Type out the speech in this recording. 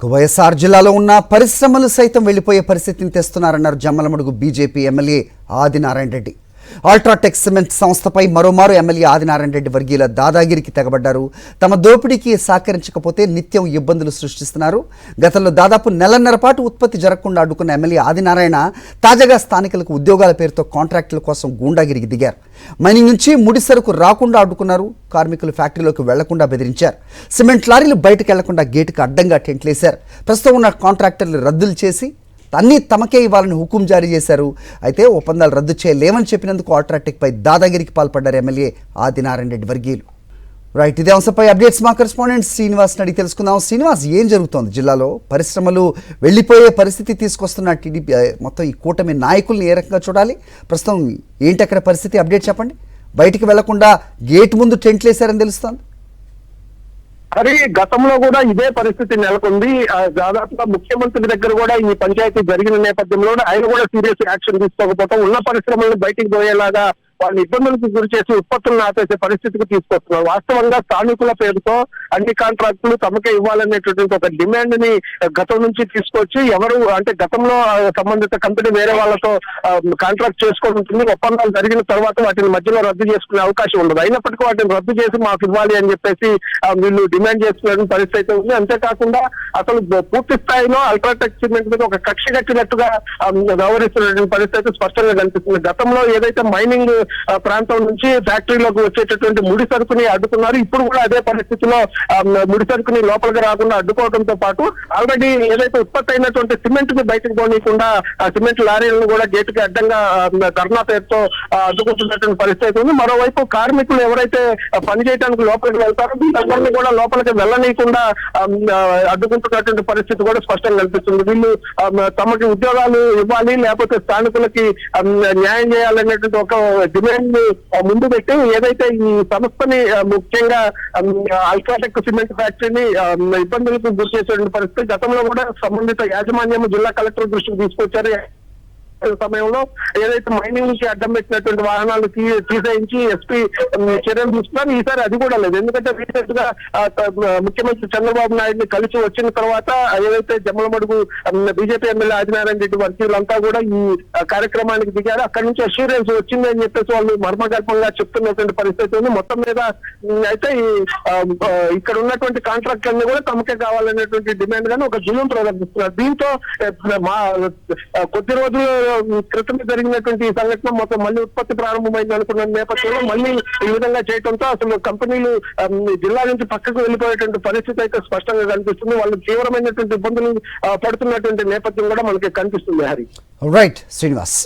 వైఎస్ఆర్ జిల్లాలో ఉన్న పరిశ్రమలు సైతం వెళ్లిపోయే పరిస్థితిని తెస్తున్నారన్నారు Jammalamadugu BJP MLA Adinarayana Reddy. UltraTech cement సంస్థపై మరోమారు ఎమ్మెల్యే ఆదినారాయణ రెడ్డి వర్గీయుల దాదాగిరికి తెగబడ్డారు. తమ దోపిడీకి సహకరించకపోతే నిత్యం ఇబ్బందులు సృష్టిస్తున్నారు. గతంలో దాదాపు నెలన్నర పాటు ఉత్పత్తి జరగకుండా అడ్డుకున్న ఎమ్మెల్యే ఆదినారాయణ తాజాగా స్థానికులకు ఉద్యోగాల పేరుతో కాంట్రాక్టుల కోసం గూండాగిరికి దిగారు. మైనింగ్ నుంచి ముడి సరుకు రాకుండా అడ్డుకున్నారు. కార్మికులు ఫ్యాక్టరీలోకి వెళ్లకుండా బెదిరించారు. సిమెంట్ లారీలు బయటకు వెళ్లకుండా గేటుకు అడ్డంగా టెంట్లేశారు. ప్రస్తుతం ఉన్న కాంట్రాక్టర్లు రద్దులు చేసి అన్నీ తమకే ఇవ్వాలని హుకుం జారీ చేశారు. అయితే ఒప్పందాలు రద్దు చేయలేమని చెప్పినందుకు అల్ట్రాటెక్పై దాదాగిరికి పాల్పడ్డారు ఎమ్మెల్యే ఆదినారాయణ రెడ్డి వర్గీయులు. రైట్, ఇదే అంశంపై అప్డేట్స్ మా కరెస్పాండెంట్ శ్రీనివాస్ని అడిగి తెలుసుకుందాం. శ్రీనివాస్, ఏం జరుగుతోంది జిల్లాలో? పరిశ్రమలు వెళ్ళిపోయే పరిస్థితి తీసుకొస్తున్న టీడీపీ మొత్తం ఈ కూటమి నాయకుల్ని ఏ రకంగా చూడాలి? ప్రస్తుతం ఏంటి అక్కడ పరిస్థితి? అప్డేట్ చెప్పండి. బయటికి వెళ్లకుండా గేట్ ముందు టెంట్లేశారని తెలుస్తోంది. అది గతంలో కూడా ఇదే పరిస్థితి నెలకొంది. దాదాపుగా ముఖ్యమంత్రి దగ్గర కూడా ఈ పంచాయతీ జరిగిన నేపథ్యంలో ఆయన కూడా సీరియస్ యాక్షన్ తీసుకోకపోవడం, ఉన్న పరిశ్రమలను బయటికి పోయేలాగా వాళ్ళని ఇబ్బందులకు గురి చేసి ఉత్పత్తులను ఆపేసే పరిస్థితికి తీసుకొస్తున్నారు. వాస్తవంగా స్థానికుల పేరుతో అన్ని కాంట్రాక్టులు తమకే ఇవ్వాలనేటువంటి ఒక డిమాండ్ ని గతం నుంచి తీసుకొచ్చి ఎవరు అంటే గతంలో సంబంధిత కంపెనీ వేరే వాళ్ళతో కాంట్రాక్ట్ చేసుకొని ఉంటుంది. ఒప్పందాలు జరిగిన తర్వాత వాటిని మధ్యలో రద్దు చేసుకునే అవకాశం ఉండదు. అయినప్పటికీ వాటిని రద్దు చేసి మాకు ఇవ్వాలి అని చెప్పేసి వీళ్ళు డిమాండ్ చేసుకునే పరిస్థితి ఉంది. అంతేకాకుండా అసలు పూర్తి స్థాయిలో అల్ట్రాటెక్ సిమెంట్ మీద ఒక కక్ష కట్టినట్టుగా వ్యవహరిస్తున్నటువంటి పరిస్థితి స్పష్టంగా కనిపిస్తుంది. గతంలో ఏదైతే మైనింగ్ ప్రాంతం నుంచి ఫ్యాక్టరీలోకి వచ్చేటటువంటి ముడి సరుకుని అడ్డుకున్నారు. ఇప్పుడు కూడా అదే పరిస్థితిలో ముడి సరుకుని లోపలికి రాకుండా అడ్డుకోవడంతో పాటు ఆల్రెడీ ఏదైతే ఉత్పత్తి అయినటువంటి సిమెంట్ ని బయటకు పోనీయకుండా సిమెంట్ లారీలను కూడా గేటుకి అడ్డంగా ధర్నా పేరుతో అడ్డుకుంటున్నటువంటి పరిస్థితి ఉంది. మరోవైపు కార్మికులు ఎవరైతే పని చేయడానికి లోపలికి వెళ్తారో వీళ్ళందరినీ కూడా లోపలికి వెళ్ళనీయకుండా అడ్డుకుంటున్నటువంటి పరిస్థితి కూడా స్పష్టంగా కనిపిస్తుంది. వీళ్ళు తమకి ఉద్యోగాలు ఇవ్వాలి, లేకపోతే స్థానికులకి న్యాయం చేయాలనేటువంటి ఒక డిమాండ్ ముందు పెట్టి ఏదైతే ఈ సంస్థని ముఖ్యంగా అల్ట్రాటెక్ సిమెంట్ ఫ్యాక్టరీని ఇబ్బందులకు గురి చేసేటువంటి పరిస్థితి గతంలో కూడా సంబంధిత యాజమాన్యం జిల్లా కలెక్టర్ దృష్టికి తీసుకొచ్చారు. సమయంలో ఏదైతే మైనింగ్ నుంచి అడ్డం పెట్టినటువంటి వాహనాలు తీసేయించి ఎస్పీ చర్యలు తీసుకున్నారు. ఈసారి అది కూడా లేదు. ఎందుకంటే రీసెంట్ గా ముఖ్యమంత్రి చంద్రబాబు నాయుడిని కలిసి వచ్చిన తర్వాత ఏదైతే జమ్మలమడుగు బీజేపీ ఎమ్మెల్యే ఆదినారాయణ రెడ్డి వర్గీయులంతా కూడా ఈ కార్యక్రమానికి దిగారు. అక్కడి నుంచి అష్యూరెన్స్ వచ్చింది అని చెప్పేసి వాళ్ళు మర్మగర్భంగా చెప్తున్నటువంటి పరిస్థితి ఉంది. మొత్తం మీద అయితే ఇక్కడ ఉన్నటువంటి కాంట్రాక్టర్ని కూడా తమకే కావాలనేటువంటి డిమాండ్ గానీ ఒక జులుం ప్రదర్శిస్తున్నారు. దీంతో కొద్ది రోజులు క్రితం జరిగినటువంటి ఈ సంఘటన మొత్తం మళ్ళీ ఉత్పత్తి ప్రారంభమైంది అనుకున్న నేపథ్యంలో మళ్ళీ ఈ విధంగా చేయడంతో అసలు కంపెనీలు జిల్లా నుంచి పక్కకు వెళ్ళిపోయేటువంటి పరిస్థితి అయితే స్పష్టంగా కనిపిస్తుంది. వాళ్ళు తీవ్రమైనటువంటి ఇబ్బందులు పడుతున్నటువంటి నేపథ్యం కూడా మనకి కనిపిస్తుంది. హరి, రైట్ శ్రీనివాస్.